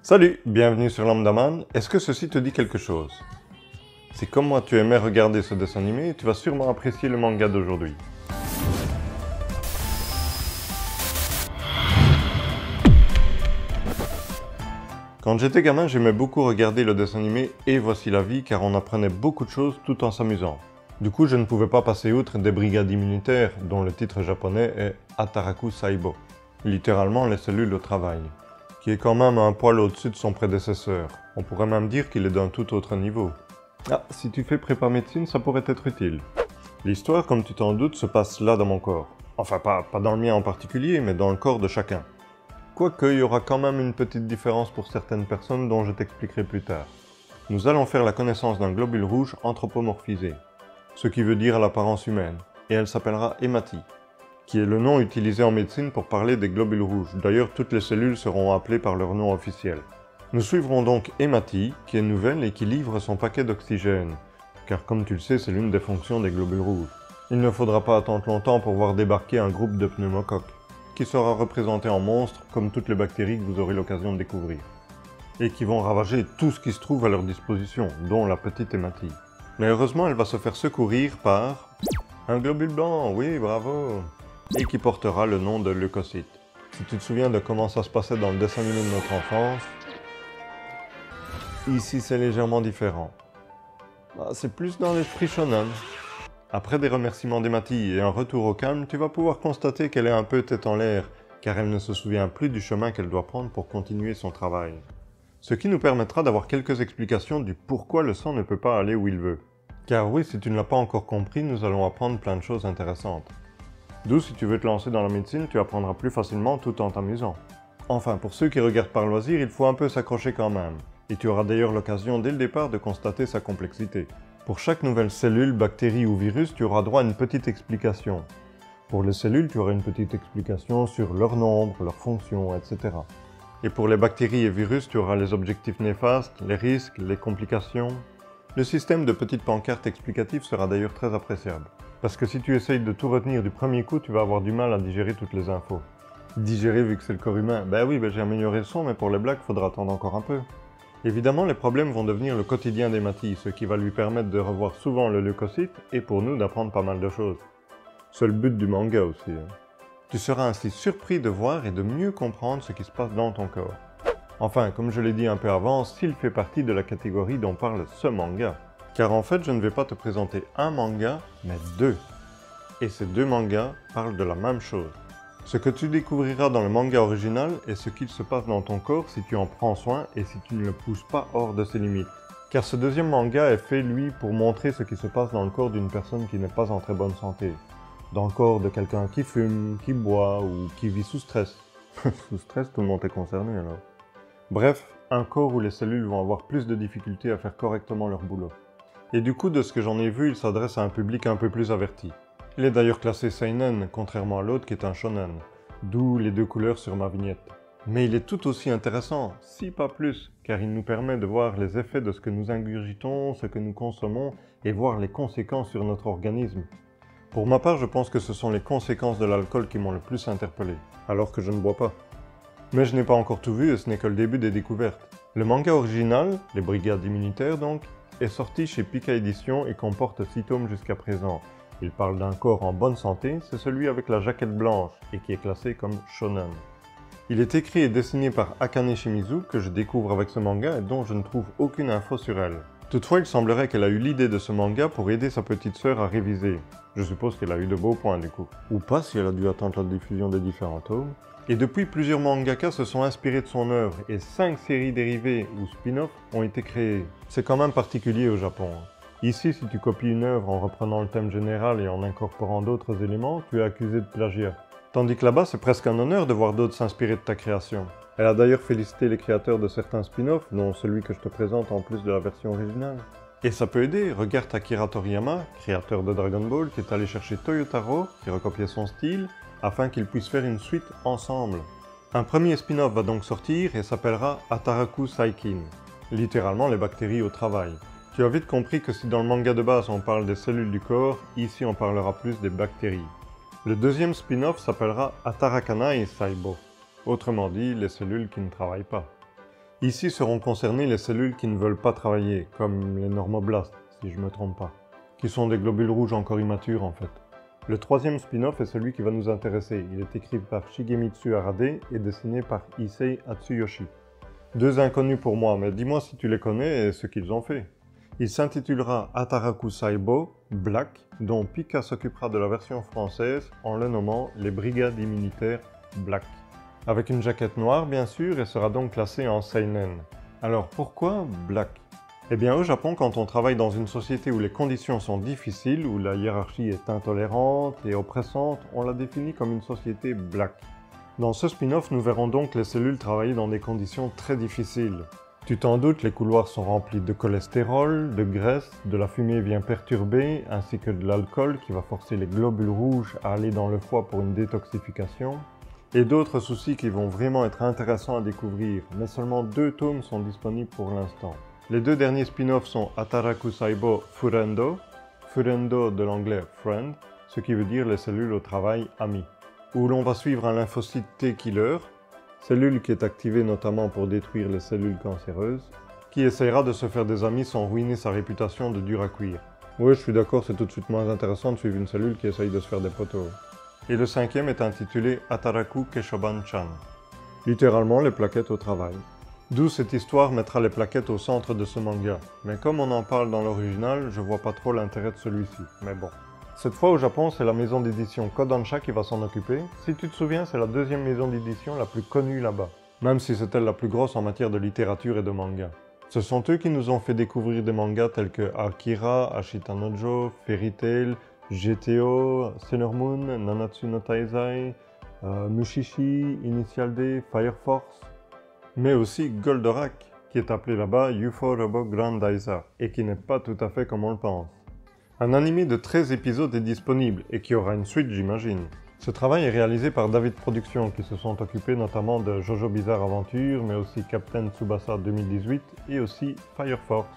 Salut, bienvenue sur Lambdaman. Est-ce que ceci te dit quelque chose? Si comme moi tu aimais regarder ce dessin animé, tu vas sûrement apprécier le manga d'aujourd'hui. Quand j'étais gamin, j'aimais beaucoup regarder le dessin animé Et voici la vie car on apprenait beaucoup de choses tout en s'amusant. Du coup, je ne pouvais pas passer outre des brigades immunitaires dont le titre japonais est Ataraku Saibo, littéralement les cellules au travail, qui est quand même un poil au-dessus de son prédécesseur. On pourrait même dire qu'il est d'un tout autre niveau. Ah, si tu fais prépa médecine, ça pourrait être utile. L'histoire, comme tu t'en doutes, se passe là dans mon corps. Enfin, pas dans le mien en particulier, mais dans le corps de chacun. Quoique, il y aura quand même une petite différence pour certaines personnes dont je t'expliquerai plus tard. Nous allons faire la connaissance d'un globule rouge anthropomorphisé, ce qui veut dire à l'apparence humaine, et elle s'appellera hématite, qui est le nom utilisé en médecine pour parler des globules rouges. D'ailleurs, toutes les cellules seront appelées par leur nom officiel. Nous suivrons donc hématite, qui est nouvelle et qui livre son paquet d'oxygène, car comme tu le sais, c'est l'une des fonctions des globules rouges. Il ne faudra pas attendre longtemps pour voir débarquer un groupe de pneumocoques, qui sera représenté en monstre comme toutes les bactéries que vous aurez l'occasion de découvrir, et qui vont ravager tout ce qui se trouve à leur disposition, dont la petite hématite. Mais heureusement, elle va se faire secourir par un globule blanc, oui, bravo, et qui portera le nom de leucocyte. Si tu te souviens de comment ça se passait dans le dessin animé de notre enfance, ici c'est légèrement différent. C'est plus dans l'esprit shonen. Après des remerciements d'hématite et un retour au calme, tu vas pouvoir constater qu'elle est un peu tête en l'air, car elle ne se souvient plus du chemin qu'elle doit prendre pour continuer son travail. Ce qui nous permettra d'avoir quelques explications du pourquoi le sang ne peut pas aller où il veut. Car oui, si tu ne l'as pas encore compris, nous allons apprendre plein de choses intéressantes. D'où, si tu veux te lancer dans la médecine, tu apprendras plus facilement tout en t'amusant. Enfin, pour ceux qui regardent par loisir, il faut un peu s'accrocher quand même. Et tu auras d'ailleurs l'occasion dès le départ de constater sa complexité. Pour chaque nouvelle cellule, bactérie ou virus, tu auras droit à une petite explication. Pour les cellules, tu auras une petite explication sur leur nombre, leurs fonctions, etc. Et pour les bactéries et virus, tu auras les objectifs néfastes, les risques, les complications. Le système de petites pancartes explicatives sera d'ailleurs très appréciable. Parce que si tu essayes de tout retenir du premier coup, tu vas avoir du mal à digérer toutes les infos. Digérer vu que c'est le corps humain, j'ai amélioré le son, mais pour les blagues, faudra attendre encore un peu. Évidemment, les problèmes vont devenir le quotidien d'hématite, ce qui va lui permettre de revoir souvent le leucocyte, et pour nous d'apprendre pas mal de choses. C'est le but du manga aussi. Tu seras ainsi surpris de voir et de mieux comprendre ce qui se passe dans ton corps. Enfin, comme je l'ai dit un peu avant, s'il fait partie de la catégorie dont parle ce manga. Car en fait, je ne vais pas te présenter un manga, mais deux. Et ces deux mangas parlent de la même chose. Ce que tu découvriras dans le manga original est ce qu'il se passe dans ton corps si tu en prends soin et si tu ne le pousses pas hors de ses limites. Car ce deuxième manga est fait, lui, pour montrer ce qui se passe dans le corps d'une personne qui n'est pas en très bonne santé. Dans le corps de quelqu'un qui fume, qui boit ou qui vit sous stress. Sous stress, tout le monde est concerné alors. Bref, un corps où les cellules vont avoir plus de difficultés à faire correctement leur boulot. Et du coup, de ce que j'en ai vu, il s'adresse à un public un peu plus averti. Il est d'ailleurs classé seinen, contrairement à l'autre qui est un shonen, d'où les deux couleurs sur ma vignette. Mais il est tout aussi intéressant, si pas plus, car il nous permet de voir les effets de ce que nous ingurgitons, ce que nous consommons, et voir les conséquences sur notre organisme. Pour ma part, je pense que ce sont les conséquences de l'alcool qui m'ont le plus interpellé, alors que je ne bois pas. Mais je n'ai pas encore tout vu et ce n'est que le début des découvertes. Le manga original, les brigades immunitaires donc, est sorti chez Pika Éditions et comporte 6 tomes jusqu'à présent. Il parle d'un corps en bonne santé, c'est celui avec la jaquette blanche et qui est classé comme shonen. Il est écrit et dessiné par Akane Shimizu que je découvre avec ce manga et dont je ne trouve aucune info sur elle. Toutefois, il semblerait qu'elle a eu l'idée de ce manga pour aider sa petite sœur à réviser. Je suppose qu'elle a eu de beaux points du coup. Ou pas si elle a dû attendre la diffusion des différents tomes. Et depuis, plusieurs mangaka se sont inspirés de son œuvre et 5 séries dérivées ou spin-off ont été créées. C'est quand même particulier au Japon. Ici, si tu copies une œuvre en reprenant le thème général et en incorporant d'autres éléments, tu es accusé de plagiat. Tandis que là-bas, c'est presque un honneur de voir d'autres s'inspirer de ta création. Elle a d'ailleurs félicité les créateurs de certains spin-offs, dont celui que je te présente en plus de la version originale. Et ça peut aider, regarde Akira Toriyama, créateur de Dragon Ball, qui est allé chercher Toyotaro, qui recopiait son style, afin qu'ils puissent faire une suite ensemble. Un premier spin-off va donc sortir et s'appellera Ataraku Saikin, littéralement les bactéries au travail. Tu as vite compris que si dans le manga de base on parle des cellules du corps, ici on parlera plus des bactéries. Le deuxième spin-off s'appellera Atarakanai Saibo, autrement dit les cellules qui ne travaillent pas. Ici seront concernées les cellules qui ne veulent pas travailler, comme les normoblastes, si je ne me trompe pas, qui sont des globules rouges encore immatures en fait. Le troisième spin-off est celui qui va nous intéresser. Il est écrit par Shigemitsu Arade et dessiné par Issei Atsuyoshi. Deux inconnus pour moi, mais dis-moi si tu les connais et ce qu'ils ont fait. Il s'intitulera Ataraku Saibo Black, dont Pika s'occupera de la version française en le nommant les Brigades immunitaires Black. Avec une jaquette noire bien sûr et sera donc classé en Seinen. Alors pourquoi Black? Eh bien au Japon, quand on travaille dans une société où les conditions sont difficiles, où la hiérarchie est intolérante et oppressante, on la définit comme une société Black. Dans ce spin-off, nous verrons donc les cellules travailler dans des conditions très difficiles. Tu t'en doutes, les couloirs sont remplis de cholestérol, de graisse, de la fumée vient perturber, ainsi que de l'alcool qui va forcer les globules rouges à aller dans le foie pour une détoxification, et d'autres soucis qui vont vraiment être intéressants à découvrir, mais seulement 2 tomes sont disponibles pour l'instant. Les 2 derniers spin-offs sont Ataraku Saibo Furendo, Furendo de l'anglais friend, ce qui veut dire les cellules au travail amies, où l'on va suivre un lymphocyte T-killer, cellule qui est activée notamment pour détruire les cellules cancéreuses, qui essaiera de se faire des amis sans ruiner sa réputation de dur à cuire. Oui, je suis d'accord, c'est tout de suite moins intéressant de suivre une cellule qui essaye de se faire des poteaux. Et le 5e est intitulé Ataraku Keshoban-chan, littéralement les plaquettes au travail. D'où cette histoire mettra les plaquettes au centre de ce manga. Mais comme on en parle dans l'original, je vois pas trop l'intérêt de celui-ci. Mais bon. Cette fois au Japon, c'est la maison d'édition Kodansha qui va s'en occuper. Si tu te souviens, c'est la 2e maison d'édition la plus connue là-bas. Même si c'est elle la plus grosse en matière de littérature et de manga. Ce sont eux qui nous ont fait découvrir des mangas tels que Akira, Ashita no Joe, Fairy Tail, GTO, Sailor Moon, Nanatsu no Taizai, Mushishi, Initial D, Fire Force, mais aussi Goldorak, qui est appelé là-bas UFO Robo Grandizer, et qui n'est pas tout à fait comme on le pense. Un animé de 13 épisodes est disponible, et qui aura une suite j'imagine. Ce travail est réalisé par David Productions, qui se sont occupés notamment de Jojo Bizarre Adventure, mais aussi Captain Tsubasa 2018, et aussi Fire Force.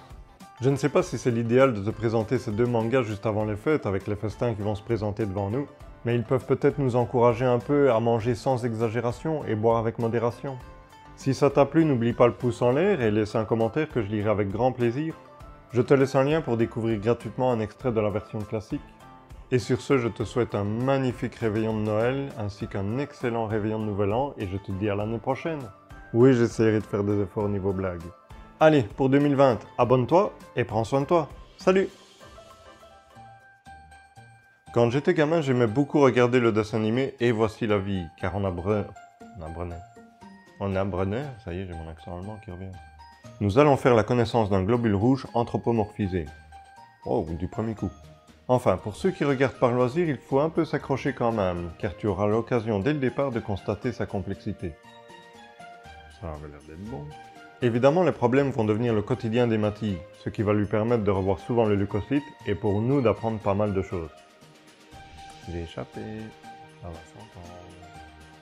Je ne sais pas si c'est l'idéal de te présenter ces 2 mangas juste avant les fêtes, avec les festins qui vont se présenter devant nous, mais ils peuvent peut-être nous encourager un peu à manger sans exagération et boire avec modération. Si ça t'a plu, n'oublie pas le pouce en l'air et laisse un commentaire que je lirai avec grand plaisir. Je te laisse un lien pour découvrir gratuitement un extrait de la version classique. Et sur ce, je te souhaite un magnifique réveillon de Noël, ainsi qu'un excellent réveillon de Nouvel An, et je te dis à l'année prochaine. Oui, j'essaierai de faire des efforts niveau blague. Allez, pour 2020, abonne-toi et prends soin de toi. Salut! Quand j'étais gamin, j'aimais beaucoup regarder le dessin animé Et voici la vie, car on apprenait, ça y est, j'ai mon accent allemand qui revient. Nous allons faire la connaissance d'un globule rouge anthropomorphisé. Oh, du premier coup. Enfin, pour ceux qui regardent par loisir, il faut un peu s'accrocher quand même, car tu auras l'occasion dès le départ de constater sa complexité. Ça avait l'air d'être bon. Évidemment, les problèmes vont devenir le quotidien d'Emati, ce qui va lui permettre de revoir souvent le leucocyte et pour nous d'apprendre pas mal de choses. J'ai échappé, ça va s'entendre.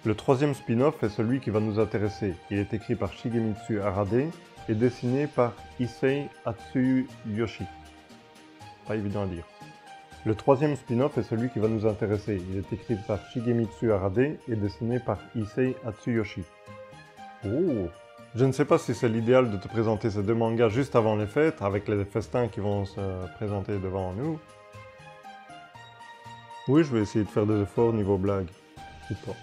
Le 3e spin-off est celui qui va nous intéresser. Il est écrit par Shigemitsu Arade et dessiné par Issei Atsuyoshi. Pas évident à dire. Le 3e spin-off est celui qui va nous intéresser. Il est écrit par Shigemitsu Arade et dessiné par Issei Atsuyoshi. Oh! Je ne sais pas si c'est l'idéal de te présenter ces 2 mangas juste avant les fêtes, avec les festins qui vont se présenter devant nous. Oui, je vais essayer de faire des efforts niveau blague. Ou pas.